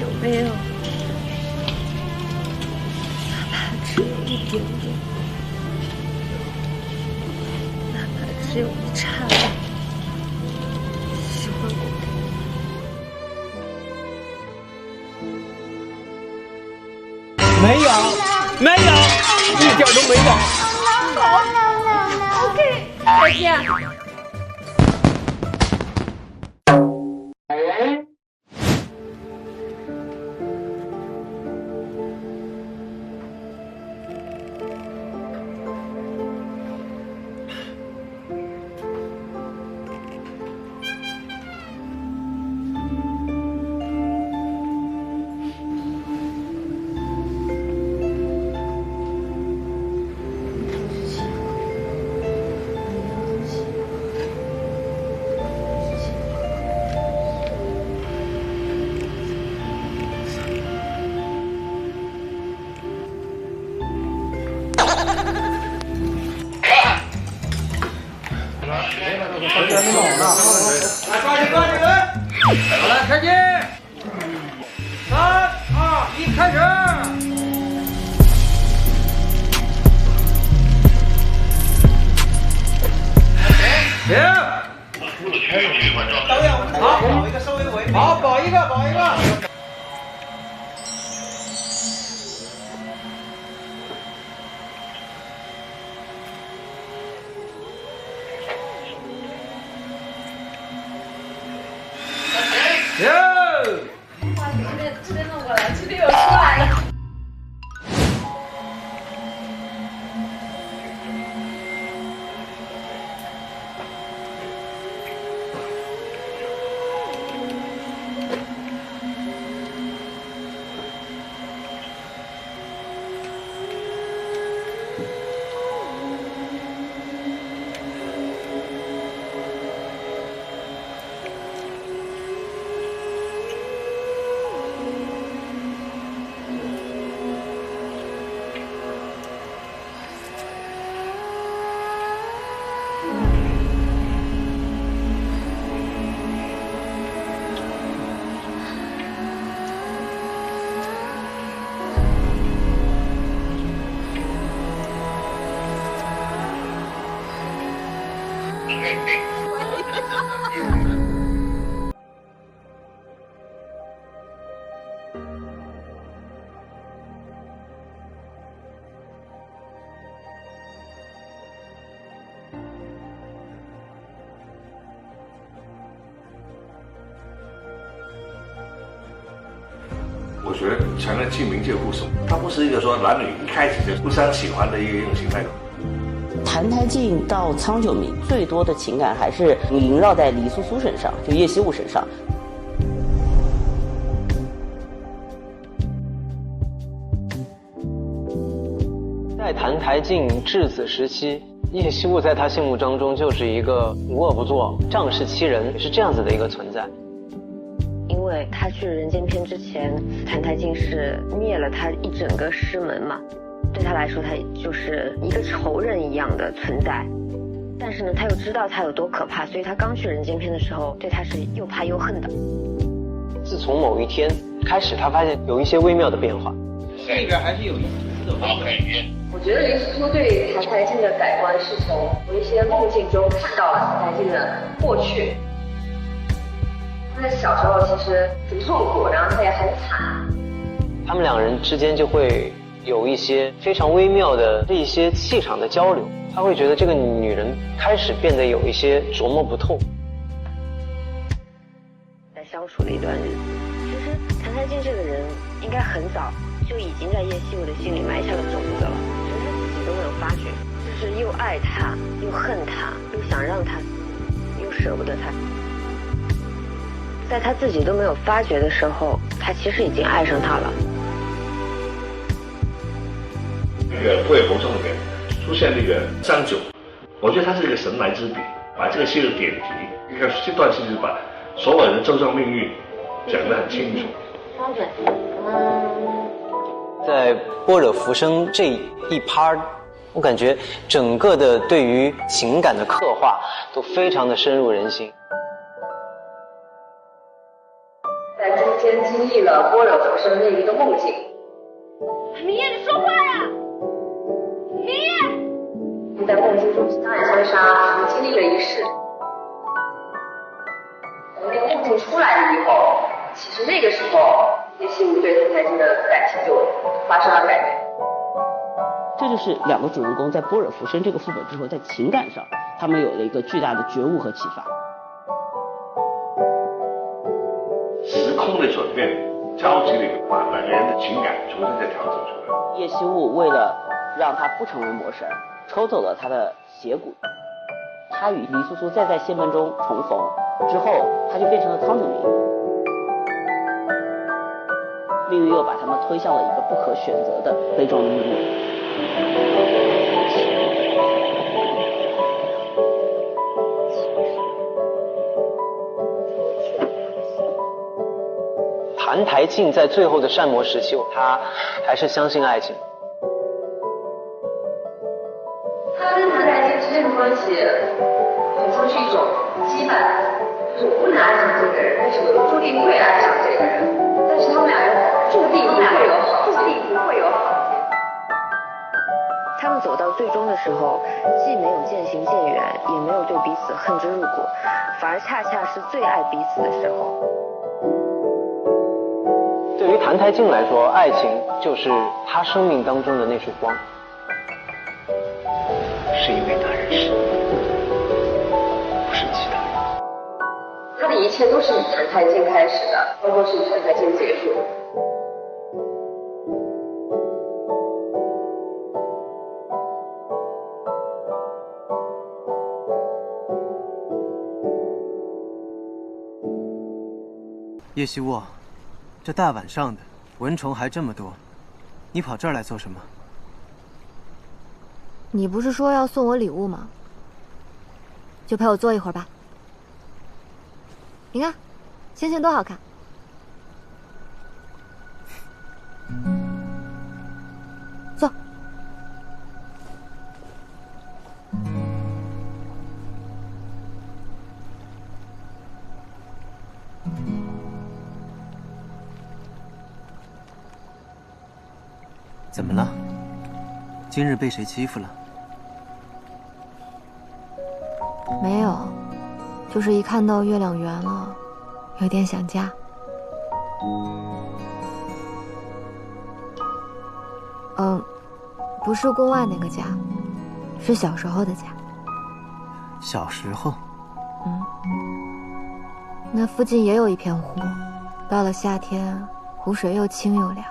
有没有，哪怕只有一点点，哪怕只有一刹那，喜欢过我？没有，没有，一点都没有。好 ，OK， 再见。好了，开机！3、2、1，开始！停！导演，我们好，保一个稍微稳定。好，保一个，保一个。把这边弄过来，这边有出来了。我觉得成了进冥界护手，它不是一个说男女一开始就互相喜欢的一种形态。谭台烬到苍九明最多的情感还是萦绕在李苏苏身上，就叶惜雾身上。在谭台烬至死时期，叶惜雾在他心目当中就是一个无恶不作、仗势欺人，是这样子的一个存在。因为他去人间篇之前，谭台烬是灭了他一整个师门嘛，对他来说，他就是一个仇人一样的存在。但是呢，他又知道他有多可怕，所以他刚去人间篇的时候，对他是又怕又恨的。自从某一天开始，他发现有一些微妙的变化。这里边还是有一丝的微妙。我觉得林叔叔对谭台烬的改观是从一些梦境中看到了谭台烬的过去。他在小时候其实很痛苦，然后他也很惨。他们两人之间就会有一些非常微妙的一些气场的交流，他会觉得这个女人开始变得有一些琢磨不透。在相处的一段日子，其实谭台烬这个人应该很早就已经在叶惜雾的心里埋下了种子了，只是他自己都没有发觉，就是又爱他，又恨他，又想让他死，又舍不得他。在他自己都没有发觉的时候，他其实已经爱上他了。那个会红中里面出现那个张九，我觉得他是一个神来之笔，把这个戏的点题，这段戏就把所有人的周遭命运讲得很清楚。在般若浮生这一趴，我感觉整个的对于情感的刻画都非常的深入人心。在中间经经历了般若浮生那一个梦境。明夜，你说话呀！明夜，你在梦境中相爱相杀，你经历了一世。等那个梦境出来了以后，其实那个时候叶希武对谭台烬的感情就发生了改变。这就是两个主人公在《般若浮生》这个副本之后，在情感上他们有了一个巨大的觉悟和启发。时空的转变交集里把两个人的情感重新再调整出来。叶希雾为了让他不成为魔神，抽走了他的血骨。他与黎苏苏再在仙门中重逢之后，他就变成了苍九明。命运又把他们推向了一个不可选择的悲壮的命运。谭台烬在最后的善魔时期，他还是相信爱情。他跟谭台烬之间的关系，好像是一种羁绊，就是我不能爱上这个人，但是我注定会爱上这个人，但是他们俩人注定不会有好结。他们走到最终的时候，既没有渐行渐远，也没有对彼此恨之入骨，反而恰恰是最爱彼此的时候。对于谭台烬来说，爱情就是他生命当中的那束光。是因为他认识，不是其他人。他的一切都是以谭台烬开始的，包括是以谭台烬结束。叶希雾，这大晚上的，蚊虫还这么多，你跑这儿来做什么？你不是说要送我礼物吗？就陪我坐一会儿吧。你看，星星多好看。坐。怎么了？今日被谁欺负了？没有，就是一看到月亮圆了，有点想家。不是宫外那个家，是小时候的家。小时候？那附近也有一片湖，到了夏天，湖水又清又凉。